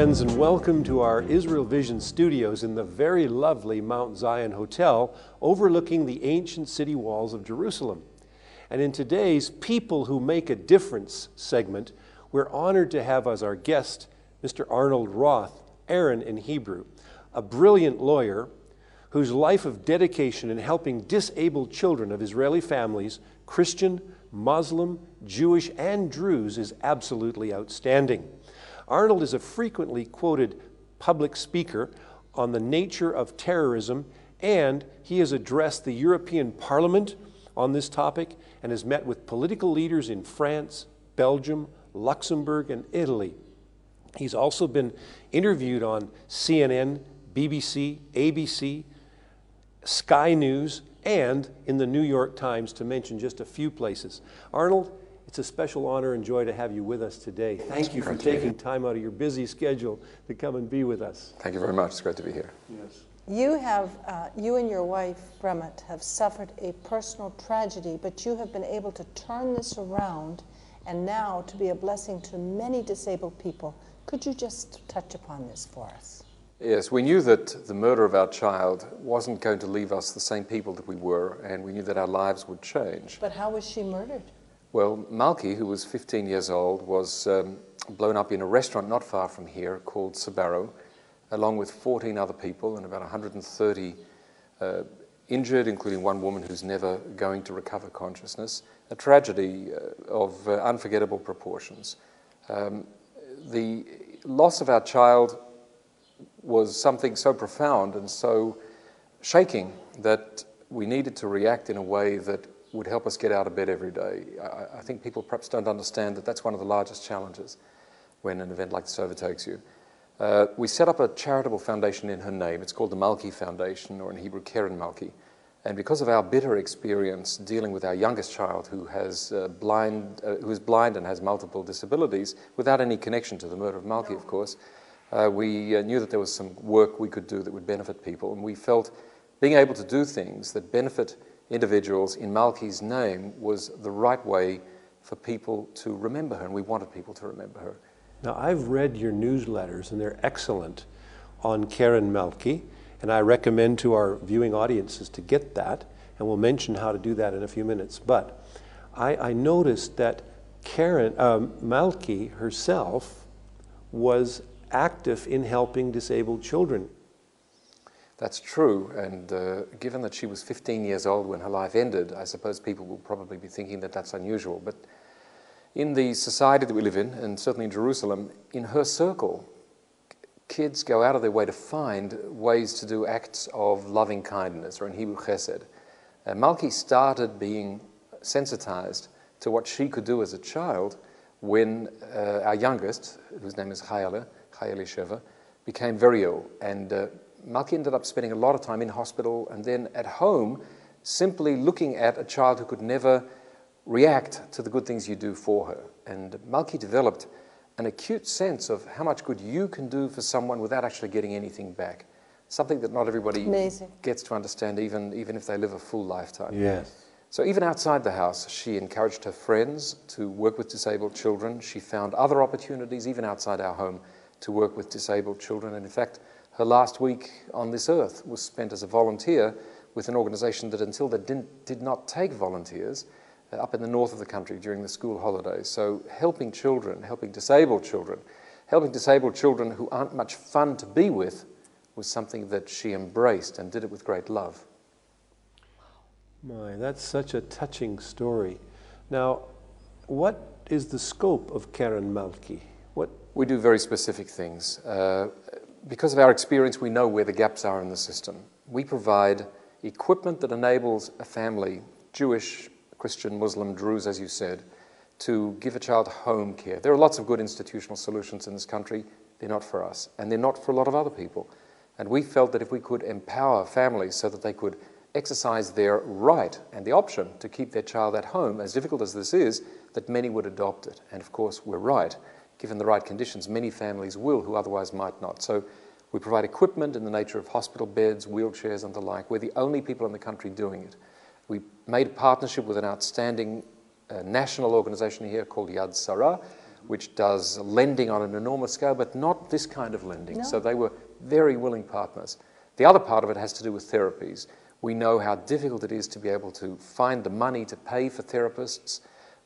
friends, and welcome to our Israel Vision studios in the very lovely Mount Zion Hotel overlooking the ancient city walls of Jerusalem. And in today's People Who Make a Difference segment, we're honored to have as our guest Mr. Arnold Roth, Aaron in Hebrew, a brilliant lawyer whose life of dedication in helping disabled children of Israeli families, Christian, Muslim, Jewish, and Druze, is absolutely outstanding. Arnold is a frequently quoted public speaker on the nature of terrorism, and he has addressed the European Parliament on this topic and has met with political leaders in France, Belgium, Luxembourg, and Italy. He's also been interviewed on CNN, BBC, ABC, Sky News, and in the New York Times, to mention just a few places. Arnold, it's a special honor and joy to have you with us today. Thank you for taking time out of your busy schedule to come and be with us. Thank you very much. It's great to be here. Yes. You and your wife, Bremet, have suffered a personal tragedy, but you have been able to turn this around and now to be a blessing to many disabled people. Could you just touch upon this for us? Yes, we knew that the murder of our child wasn't going to leave us the same people that we were, and we knew that our lives would change. But how was she murdered? Well, Malki, who was 15 years old, was blown up in a restaurant not far from here called Sbarro, along with 14 other people and about 130 injured, including one woman who's never going to recover consciousness. A tragedy of unforgettable proportions. The loss of our child was something so profound and so shaking that we needed to react in a way that would help us get out of bed every day. I think people perhaps don't understand that that's one of the largest challenges when an event like this overtakes you. We set up a charitable foundation in her name. It's called the Malki Foundation, or in Hebrew, Keren Malki. And because of our bitter experience dealing with our youngest child who is blind and has multiple disabilities, without any connection to the murder of Malki, of course, we knew that there was some work we could do that would benefit people. And we felt being able to do things that benefit individuals in Malki's name was the right way for people to remember her, and we wanted people to remember her. Now, I've read your newsletters, and they're excellent on Keren Malki, and I recommend to our viewing audiences to get that, and we'll mention how to do that in a few minutes. But I noticed that Malki herself was active in helping disabled children. That's true, and given that she was 15 years old when her life ended, I suppose people will probably be thinking that that's unusual. But in the society that we live in, and certainly in Jerusalem, in her circle, kids go out of their way to find ways to do acts of loving kindness, or in Hebrew, chesed. Malki started being sensitized to what she could do as a child when our youngest, whose name is Chayele Sheva, became very ill. And Malki ended up spending a lot of time in hospital and then at home simply looking at a child who could never react to the good things you do for her. And Malki developed an acute sense of how much good you can do for someone without actually getting anything back. Something that not everybody gets to understand, even if they live a full lifetime. Yes. So even outside the house, she encouraged her friends to work with disabled children. She found other opportunities, even outside our home, to work with disabled children. And in fact, her last week on this earth was spent as a volunteer with an organization that until then did not take volunteers up in the north of the country during the school holidays. So helping children, helping disabled children who aren't much fun to be with was something that she embraced and did it with great love. My, that's such a touching story. Now, what is the scope of Keren Malki? We do very specific things. Because of our experience, we know where the gaps are in the system. We provide equipment that enables a family, Jewish, Christian, Muslim, Druze, as you said, to give a child home care. There are lots of good institutional solutions in this country. They're not for us, and they're not for a lot of other people. And we felt that if we could empower families so that they could exercise their right and the option to keep their child at home, as difficult as this is, that many would adopt it. And of course, we're right. Given the right conditions, many families will who otherwise might not. So we provide equipment in the nature of hospital beds, wheelchairs, and the like. We're the only people in the country doing it. We made a partnership with an outstanding national organization here called Yad Sarah, which does lending on an enormous scale, but not this kind of lending. No. So they were very willing partners. The other part of it has to do with therapies. We know how difficult it is to be able to find the money to pay for therapists.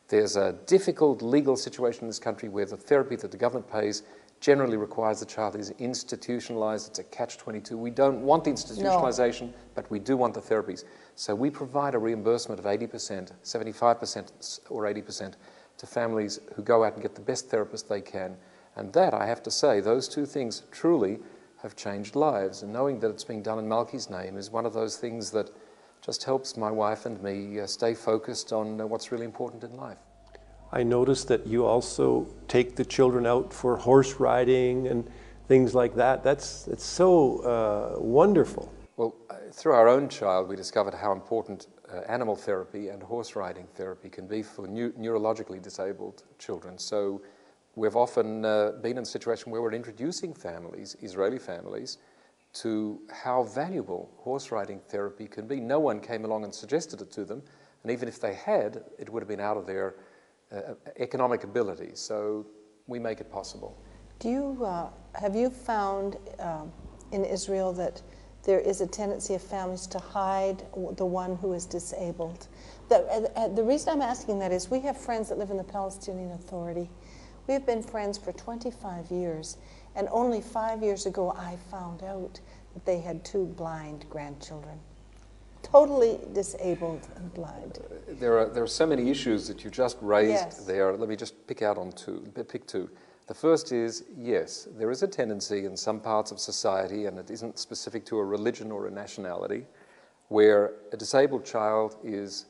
There's a difficult legal situation in this country where the therapy that the government pays generally requires the child is institutionalized. It's a catch-22. We don't want the institutionalization, but we do want the therapies. So we provide a reimbursement of 80%, 75% or 80% to families who go out and get the best therapist they can. And that, I have to say, those two things truly have changed lives. And knowing that it's being done in Malki's name is one of those things that just helps my wife and me stay focused on what's really important in life. I noticed that you also take the children out for horse riding and things like that. It's so wonderful. Well, through our own child, we discovered how important animal therapy and horse riding therapy can be for neurologically disabled children. So we've often been in a situation where we're introducing families, Israeli families, to how valuable horse riding therapy can be. No one came along and suggested it to them, and even if they had, it would have been out of their economic ability. So we make it possible. Have you found in Israel that there is a tendency of families to hide the one who is disabled? The reason I'm asking that is we have friends that live in the Palestinian Authority. We have been friends for 25 years, and only 5 years ago I found out that they had 2 blind grandchildren. Totally disabled and blind. There are so many issues that you just raised Yes. there. Let me just pick two. The first is, yes, there is a tendency in some parts of society, and it isn't specific to a religion or a nationality, where a disabled child is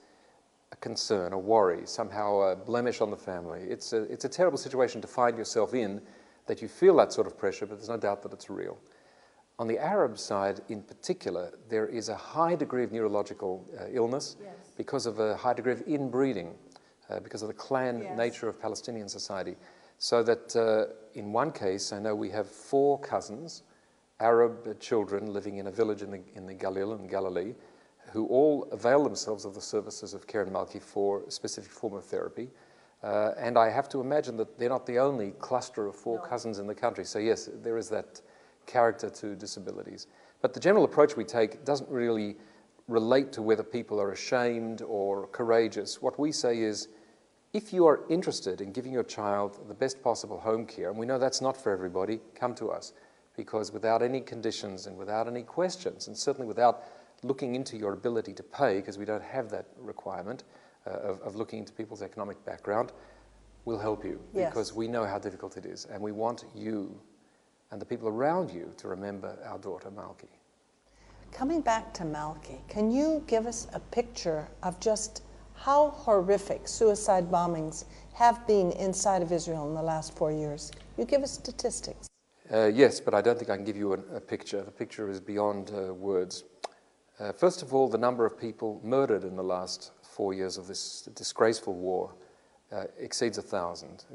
a concern, a worry, somehow a blemish on the family. It's a terrible situation to find yourself in, that you feel that sort of pressure, but there's no doubt that it's real. On the Arab side in particular, there is a high degree of neurological illness because of a high degree of inbreeding, because of the clan nature of Palestinian society. So that in one case, I know we have 4 cousins, Arab children living in a village in the Galil, in Galilee, who all avail themselves of the services of Karen Malki for a specific form of therapy. And I have to imagine that they're not the only cluster of 4 cousins in the country. So yes, there is that character to disabilities. But the general approach we take doesn't really relate to whether people are ashamed or courageous. What we say is, if you are interested in giving your child the best possible home care, and we know that's not for everybody, come to us. Because without any conditions and without any questions, and certainly without looking into your ability to pay, because we don't have that requirement of looking into people's economic background, we'll help you. Yes. Because we know how difficult it is. And we want you and the people around you to remember our daughter, Malki. Coming back to Malki, can you give us a picture of just how horrific suicide bombings have been inside of Israel in the last 4 years? You give us statistics. Yes, but I don't think I can give you a picture. The picture is beyond words. First of all, the number of people murdered in the last 4 years of this disgraceful war exceeds 1,000.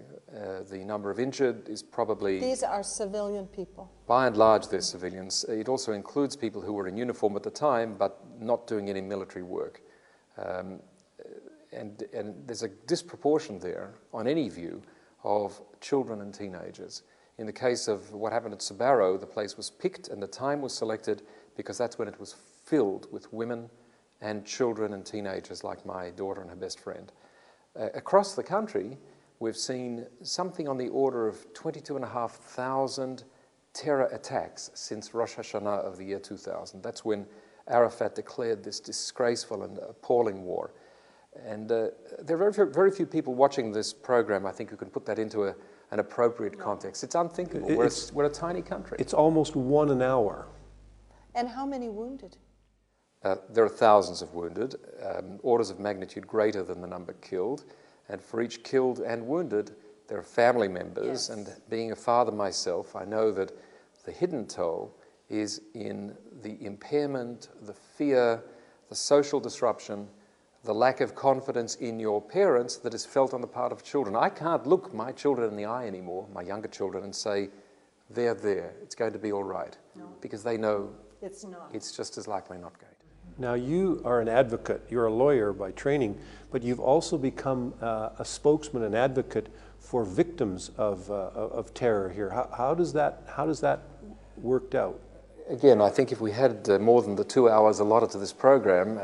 The number of injured is probably... These are civilian people. By and large, they're civilians. It also includes people who were in uniform at the time, but not doing any military work. And there's a disproportion there, on any view, of children and teenagers. In the case of what happened at Sbarro, the place was picked and the time was selected because that's when it was filled with women and children and teenagers like my daughter and her best friend. Across the country, we've seen something on the order of 22,500 terror attacks since Rosh Hashanah of the year 2000. That's when Arafat declared this disgraceful and appalling war. And there are very few people watching this program, I think, who can put that into an appropriate context. It's unthinkable. We're a tiny country. It's almost 1 an hour. And how many wounded? There are thousands of wounded, orders of magnitude greater than the number killed. And for each killed and wounded, there are family members. Yes. And being a father myself, I know that the hidden toll is in the impairment, the fear, the social disruption, the lack of confidence in your parents that is felt on the part of children. I can't look my children in the eye anymore, my younger children, and say, they're there, it's going to be all right. No. Because they know it's not. It's just as likely not going to. Now you are an advocate, you're a lawyer by training, but you've also become a spokesman, an advocate for victims of terror here. How does that worked out? Again, I think if we had more than the 2 hours allotted to this program,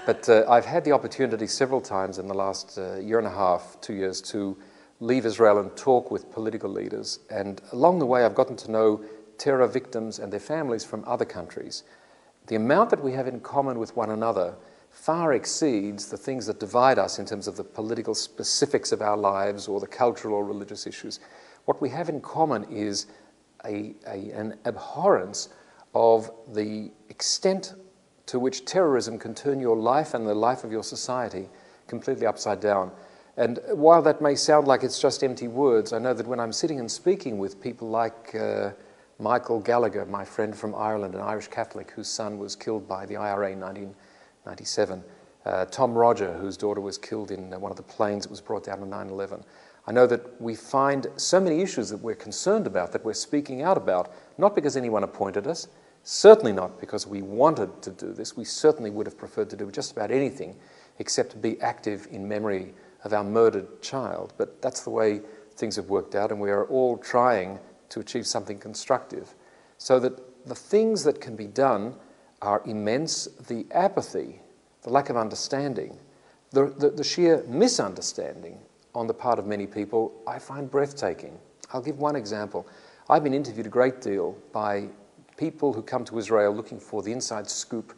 but I've had the opportunity several times in the last year and a half, 2 years, to leave Israel and talk with political leaders. And along the way, I've gotten to know terror victims and their families from other countries. The amount that we have in common with one another far exceeds the things that divide us in terms of the political specifics of our lives or the cultural or religious issues. What we have in common is an abhorrence of the extent to which terrorism can turn your life and the life of your society completely upside down. And while that may sound like it's just empty words, I know that when I'm sitting and speaking with people like Michael Gallagher, my friend from Ireland, an Irish Catholic whose son was killed by the IRA in 1997, Tom Roger, whose daughter was killed in one of the planes that was brought down on 9/11, I know that we find so many issues that we're concerned about, that we're speaking out about, not because anyone appointed us, certainly not because we wanted to do this. We certainly would have preferred to do just about anything except be active in memory of our murdered child. But that's the way things have worked out, and we are all trying to achieve something constructive. So that the things that can be done are immense. The apathy, the lack of understanding, the sheer misunderstanding on the part of many people, I find breathtaking. I'll give one example. I've been interviewed a great deal by people who come to Israel looking for the inside scoop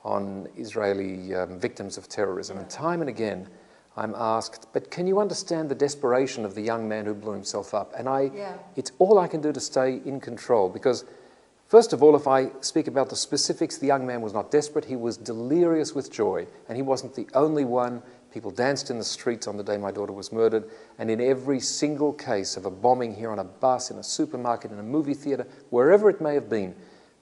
on Israeli victims of terrorism. And time and again, I'm asked, but can you understand the desperation of the young man who blew himself up? And it's all I can do to stay in control, because first of all, if I speak about the specifics, the young man was not desperate, he was delirious with joy, and he wasn't the only one. People danced in the streets on the day my daughter was murdered, and in every single case of a bombing here on a bus, in a supermarket, in a movie theatre, wherever it may have been,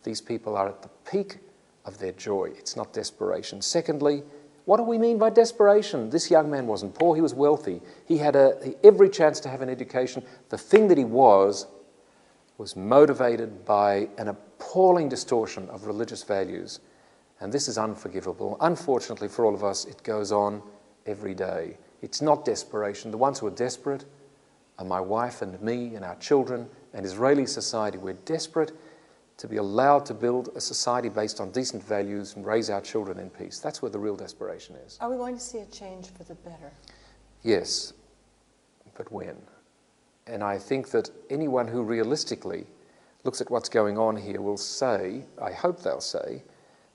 these people are at the peak of their joy. It's not desperation. Secondly, what do we mean by desperation? This young man wasn't poor, he was wealthy. He had every chance to have an education. The thing that he was motivated by an appalling distortion of religious values. And this is unforgivable. Unfortunately for all of us, it goes on every day. It's not desperation. The ones who are desperate are my wife and me and our children and Israeli society. We're desperate to be allowed to build a society based on decent values and raise our children in peace. That's where the real desperation is. Are we going to see a change for the better? Yes, but when? And I think that anyone who realistically looks at what's going on here will say, I hope they'll say,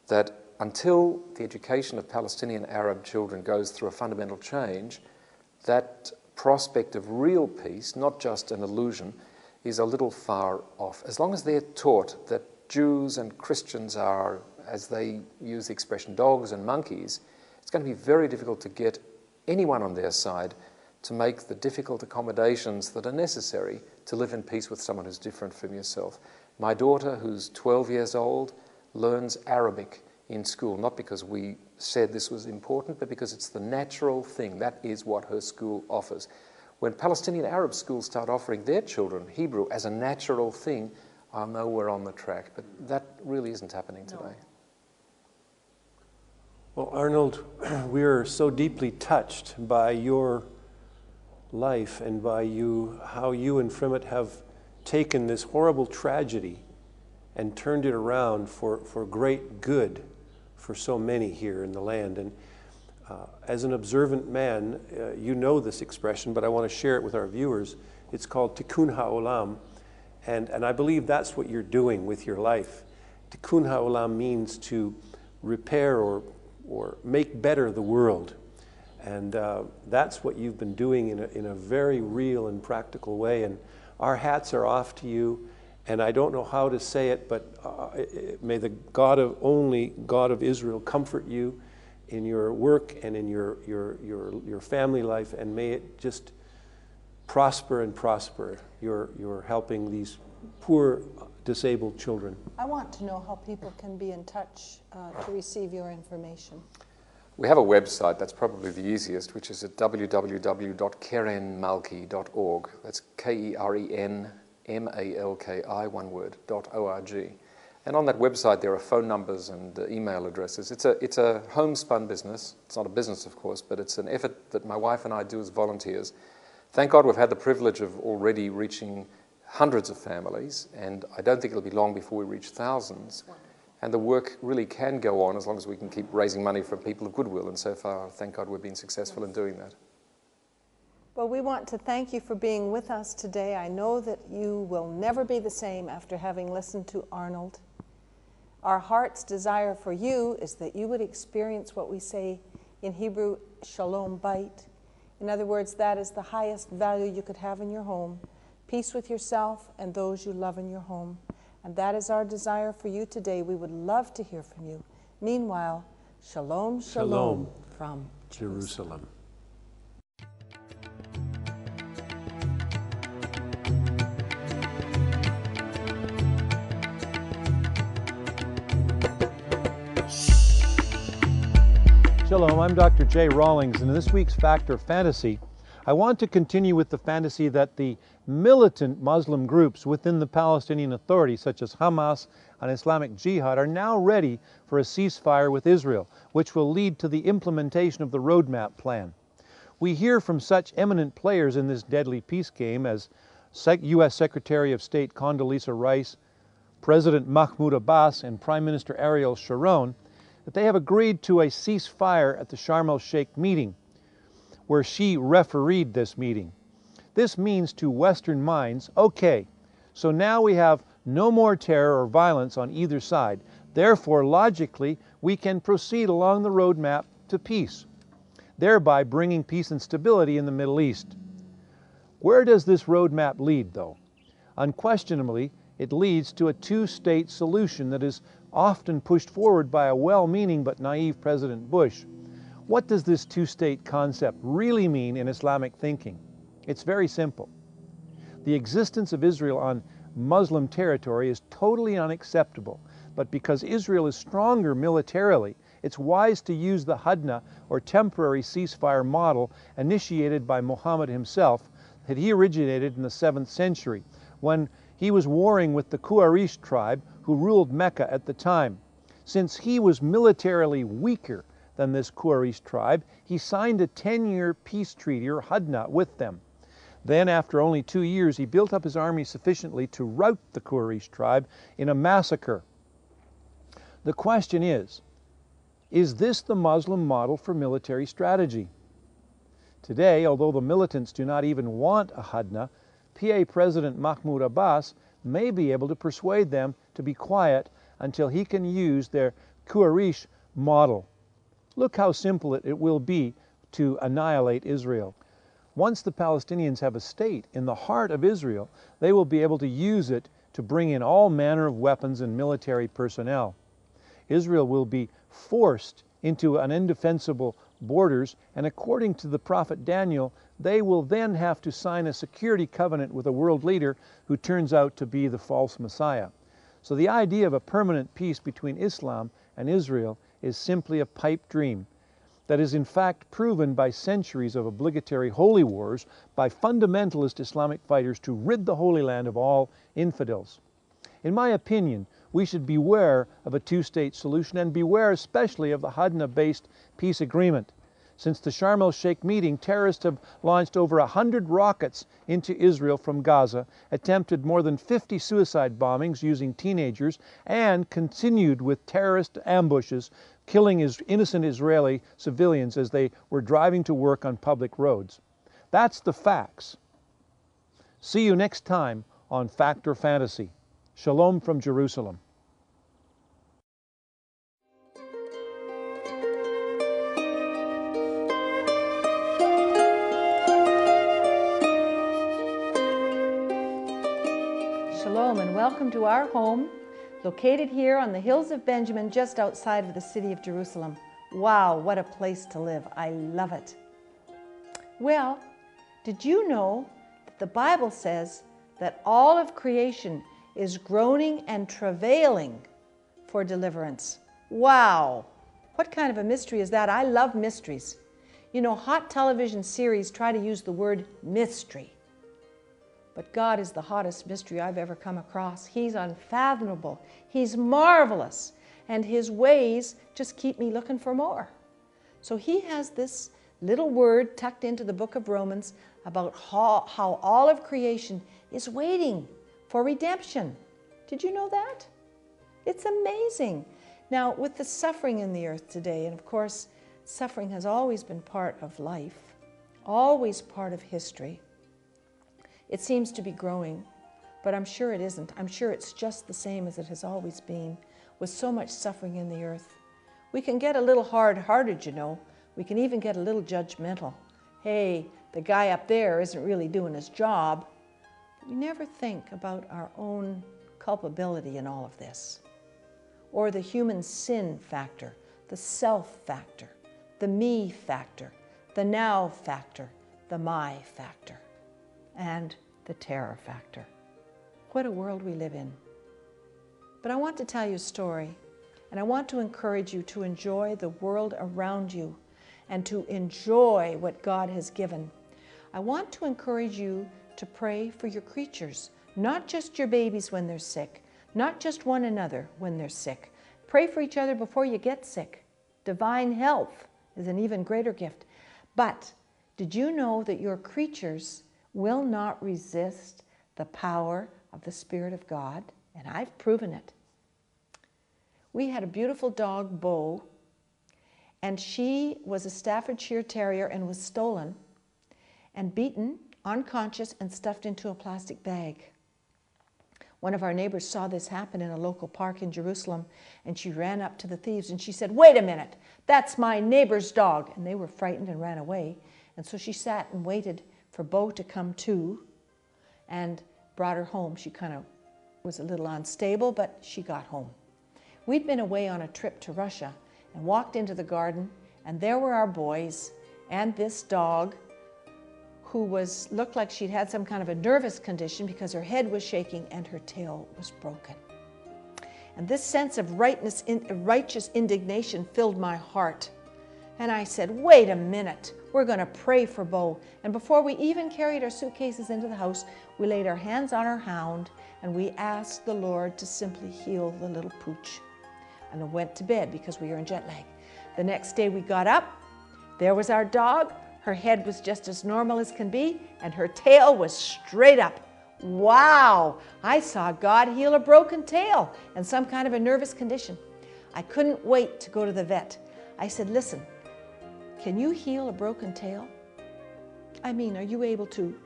that until the education of Palestinian Arab children goes through a fundamental change, that prospect of real peace, not just an illusion, is a little far off. As long as they're taught that Jews and Christians are, as they use the expression, dogs and monkeys, it's going to be very difficult to get anyone on their side to make the difficult accommodations that are necessary to live in peace with someone who's different from yourself. My daughter, who's 12 years old, learns Arabic in school, not because we said this was important, but because it's the natural thing. That is what her school offers. When Palestinian Arab schools start offering their children Hebrew as a natural thing, I'll know we're on the track. But that really isn't happening today. Well, Arnold, we are so deeply touched by your life and by how you and Frimit have taken this horrible tragedy and turned it around for great good for so many here in the land. And as an observant man, you know this expression, but I want to share it with our viewers. It's called Tikkun HaOlam, and I believe that's what you're doing with your life. Tikkun HaOlam means to repair or make better the world. And that's what you've been doing in a very real and practical way. And our hats are off to you. And I don't know how to say it, but may the God of Israel comfort you in your work and in your family life, and may it just prosper and prosper. You're helping these poor disabled children. I want to know how people can be in touch to receive your information. We have a website, that's probably the easiest, which is at www.kerenmalki.org. That's KERENMALKI, one word, .org. And on that website there are phone numbers and email addresses. It's a homespun business. It's not a business, of course, but it's an effort that my wife and I do as volunteers Thank God we've had the privilege of already reaching hundreds of families, and I don't think it'll be long before we reach thousands. And the work really can go on as long as we can keep raising money from people of goodwill, and so far, thank God, we've been successful in doing that. Well, we want to thank you for being with us today. I know that you will never be the same after having listened to Arnold. Our heart's desire for you is that you would experience what we say in Hebrew, shalom bait. In other words, that is the highest value you could have in your home. Peace with yourself and those you love in your home. And that is our desire for you today. We would love to hear from you. Meanwhile, shalom, shalom, from Jerusalem. Shalom, I'm Dr. J. Rawlings, and in this week's Fact or Fantasy, I want to continue with the fantasy that the militant Muslim groups within the Palestinian Authority, such as Hamas and Islamic Jihad, are now ready for a ceasefire with Israel, which will lead to the implementation of the roadmap plan. We hear from such eminent players in this deadly peace game as U.S. Secretary of State Condoleezza Rice, President Mahmoud Abbas, and Prime Minister Ariel Sharon, that they have agreed to a ceasefire at the Sharm el-Sheikh meeting, where she refereed this meeting. This means to Western minds, okay, so now we have no more terror or violence on either side. Therefore, logically, we can proceed along the roadmap to peace, thereby bringing peace and stability in the Middle East. Where does this roadmap lead, though? Unquestionably, it leads to a two-state solution that is often pushed forward by a well-meaning but naive President Bush. What does this two-state concept really mean in Islamic thinking? It's very simple. The existence of Israel on Muslim territory is totally unacceptable, but because Israel is stronger militarily, it's wise to use the Hudna, or temporary ceasefire model, initiated by Muhammad himself, that he originated in the 7th century, when he was warring with the Quraysh tribe who ruled Mecca at the time. Since he was militarily weaker than this Quraysh tribe, he signed a 10-year peace treaty, or Hudna, with them. Then, after only 2 years, he built up his army sufficiently to rout the Quraysh tribe in a massacre. The question is this the Muslim model for military strategy? Today, although the militants do not even want a Hudna, PA President Mahmoud Abbas may be able to persuade them to be quiet until he can use their Quraysh model. Look how simple it will be to annihilate Israel. Once the Palestinians have a state in the heart of Israel, they will be able to use it to bring in all manner of weapons and military personnel. Israel will be forced into an indefensible borders, and according to the prophet Daniel, they will then have to sign a security covenant with a world leader who turns out to be the false Messiah. So the idea of a permanent peace between Islam and Israel is simply a pipe dream that is in fact proven by centuries of obligatory holy wars by fundamentalist Islamic fighters to rid the Holy Land of all infidels. In my opinion, we should beware of a two-state solution, and beware especially of the Hudna-based peace agreement. Since the Sharm el-Sheikh meeting, terrorists have launched over 100 rockets into Israel from Gaza, attempted more than 50 suicide bombings using teenagers, and continued with terrorist ambushes, killing innocent Israeli civilians as they were driving to work on public roads. That's the facts. See you next time on Fact or Fantasy. Shalom from Jerusalem. Shalom and welcome to our home, located here on the hills of Benjamin, just outside of the city of Jerusalem. Wow, what a place to live. I love it. Well, did you know that the Bible says that all of creation is groaning and travailing for deliverance? Wow, what kind of a mystery is that? I love mysteries. You know, hot television series try to use the word mystery. But God is the hottest mystery I've ever come across. He's unfathomable. He's marvelous. And His ways just keep me looking for more. So He has this little word tucked into the book of Romans about how all of creation is waiting for redemption. Did you know that? It's amazing. Now, with the suffering in the earth today, and of course, suffering has always been part of life, always part of history. It seems to be growing, but I'm sure it isn't. I'm sure it's just the same as it has always been, with so much suffering in the earth. We can get a little hard-hearted, you know. We can even get a little judgmental. Hey, the guy up there isn't really doing his job. We never think about our own culpability in all of this, or the human sin factor, the self factor, the me factor, the now factor, the my factor, and the terror factor. What a world we live in. But I want to tell you a story, and I want to encourage you to enjoy the world around you and to enjoy what God has given. I want to encourage you to pray for your creatures, not just your babies when they're sick, not just one another when they're sick. Pray for each other before you get sick. Divine health is an even greater gift. But did you know that your creatures will not resist the power of the Spirit of God? And I've proven it. We had a beautiful dog, Bo, and she was a Staffordshire Terrier and was stolen and beaten, unconscious, and stuffed into a plastic bag. One of our neighbors saw this happen in a local park in Jerusalem, and she ran up to the thieves and she said, "Wait a minute, that's my neighbor's dog." And they were frightened and ran away. And so she sat and waited for Bo to come to and brought her home. She kind of was a little unstable, but she got home. We'd been away on a trip to Russia and walked into the garden, and there were our boys and this dog who looked like she'd had some kind of a nervous condition because her head was shaking and her tail was broken. And this sense of righteous indignation filled my heart. And I said, "Wait a minute, we're going to pray for Bo." And before we even carried our suitcases into the house, we laid our hands on our hound and we asked the Lord to simply heal the little pooch. And I went to bed because we were in jet lag. The next day we got up, there was our dog. Her head was just as normal as can be, and her tail was straight up. Wow! I saw God heal a broken tail and some kind of a nervous condition. I couldn't wait to go to the vet. I said, "Listen, can you heal a broken tail? I mean, are you able to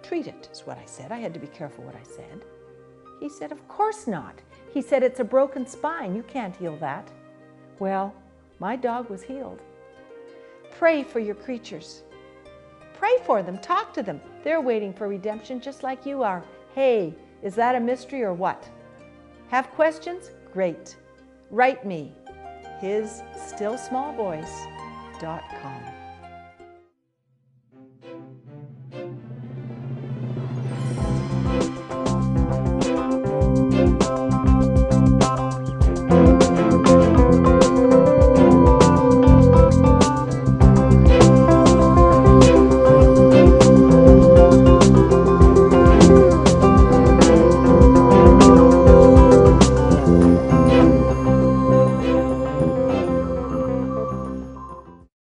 treat it?" is what I said. I had to be careful what I said. He said, "Of course not." He said, "It's a broken spine. You can't heal that." Well, my dog was healed. Pray for your creatures. Pray for them. Talk to them. They're waiting for redemption just like you are. Hey, is that a mystery or what? Have questions? Great. Write me, hisstillsmallvoice.com.